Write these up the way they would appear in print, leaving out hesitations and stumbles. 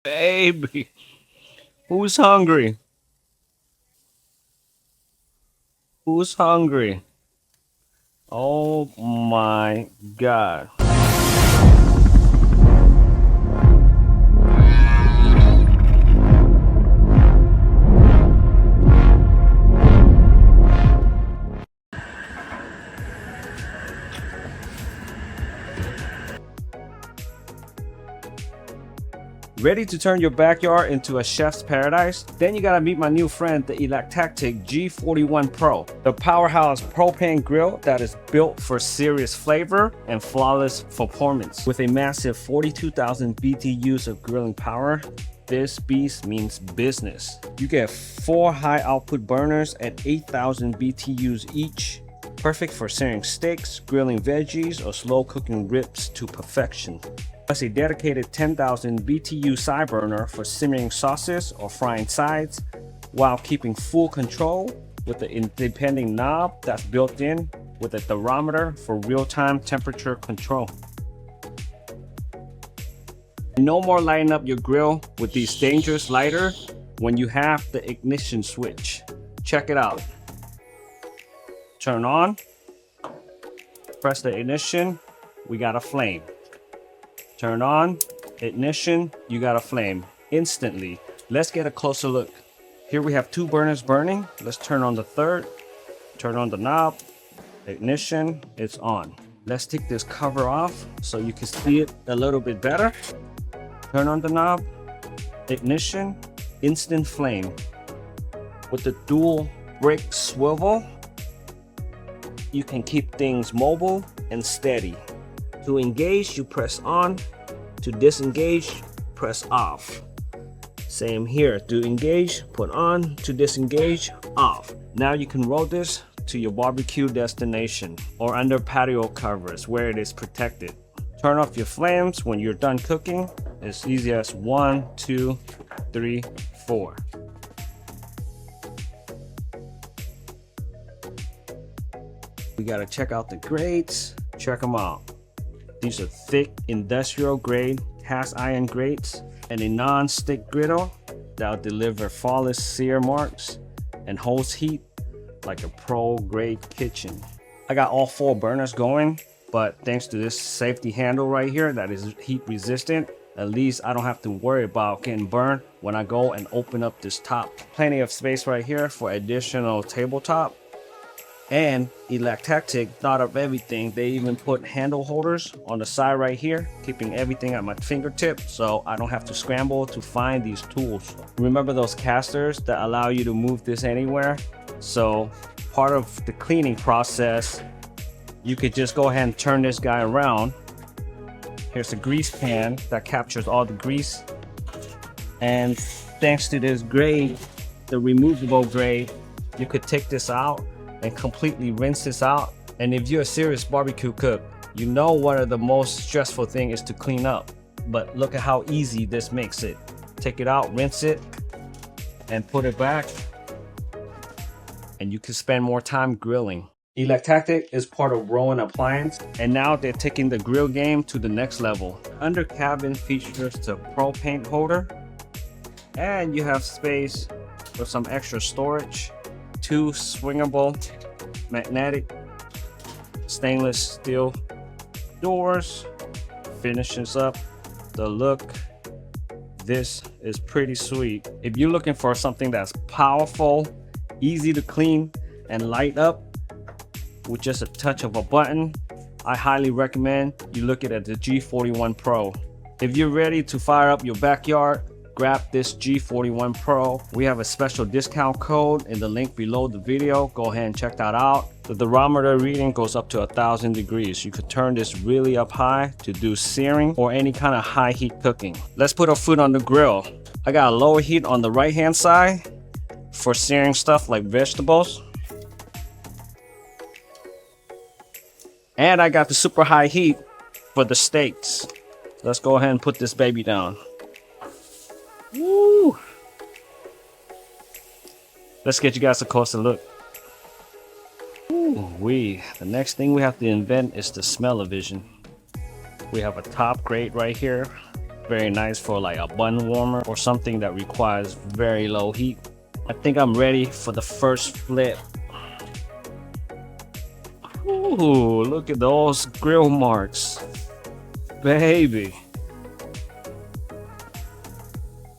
Baby, who's hungry? Who's hungry? Oh my God. Ready to turn your backyard into a chef's paradise? Then you gotta meet my new friend, the Electactic G41 Pro, the powerhouse propane grill that is built for serious flavor and flawless performance. With a massive 42,000 BTUs of grilling power, this beast means business. You get 4 high output burners at 8,000 BTUs each, perfect for searing steaks, grilling veggies, or slow cooking ribs to perfection. Plus a dedicated 10,000 BTU side burner for simmering sauces or frying sides, while keeping full control with the independent knob that's built in with a thermometer for real-time temperature control. No more lighting up your grill with these dangerous lighters when you have the ignition switch. Check it out. Turn on, press the ignition, we got a flame. Turn on, ignition, you got a flame instantly. Let's get a closer look. Here we have 2 burners burning. Let's turn on the third, turn on the knob, ignition, it's on. Let's take this cover off so you can see it a little bit better. Turn on the knob, ignition, instant flame. With the dual brake swivel, you can keep things mobile and steady. To engage, you press on. To disengage, press off. Same here. To engage, put on. To disengage, off. Now you can roll this to your barbecue destination or under patio covers where it is protected. Turn off your flames when you're done cooking. As easy as 1, 2, 3, 4. We gotta check out the grates. Check them out. These are thick industrial grade cast iron grates and a non-stick griddle that'll deliver flawless sear marks and holds heat like a pro grade kitchen. I got all 4 burners going, but thanks to this safety handle right here that is heat resistant, at least I don't have to worry about getting burned when I go and open up this top. Plenty of space right here for additional tabletop. And Electactic thought of everything. They even put handle holders on the side right here, keeping everything at my fingertip so I don't have to scramble to find these tools. Remember those casters that allow you to move this anywhere? So part of the cleaning process, you could just go ahead and turn this guy around. Here's a grease pan that captures all the grease. And thanks to this grade, the removable grade, you could take this out and completely rinse this out. And if you're a serious barbecue cook, you know one of the most stressful thing is to clean up. But look at how easy this makes it. Take it out, rinse it, and put it back. And you can spend more time grilling. Electactic is part of Rowan Appliance, and now they're taking the grill game to the next level. Under cabin features the Pro Paint holder, and you have space for some extra storage. 2 swingable magnetic stainless steel doors. Finishes up the look. This is pretty sweet. If you're looking for something that's powerful, easy to clean, and light up with just a touch of a button, I highly recommend you look at the G41 Pro. If you're ready to fire up your backyard, grab this G41 Pro. We have a special discount code in the link below the video. Go ahead and check that out. The thermometer reading goes up to 1,000 degrees. You could turn this really up high to do searing or any kind of high heat cooking. Let's put our food on the grill. I got a lower heat on the right hand side for searing stuff like vegetables. And I got the super high heat for the steaks. Let's go ahead and put this baby down. Woo! Let's get you guys a closer look. The next thing we have to invent is the smell-o-vision. We have a top grate right here Very nice for like a bun warmer or something that requires very low heat. I think I'm ready for the first flip. Ooh, look at those grill marks, baby.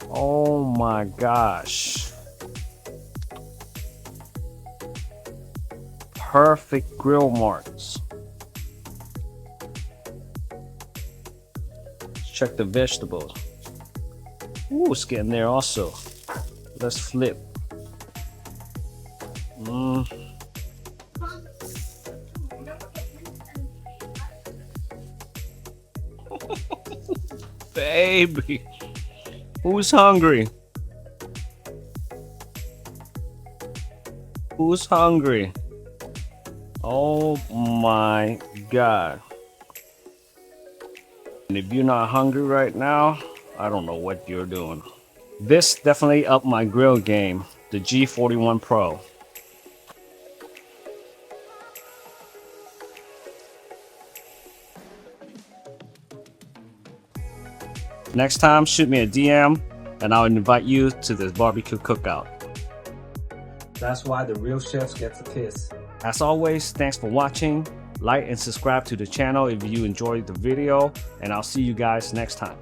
Oh my gosh. Perfect grill marks. Let's check the vegetables. Ooh, it's getting there also. Let's flip. Baby, who's hungry? Who's hungry? Oh my God. And if you're not hungry right now, I don't know what you're doing. This definitely upped my grill game, the G41 Pro. Next time, shoot me a DM and I'll invite you to this barbecue cookout. That's why the real chefs get to kiss. As always, thanks for watching. Like and subscribe to the channel if you enjoyed the video, and I'll see you guys next time.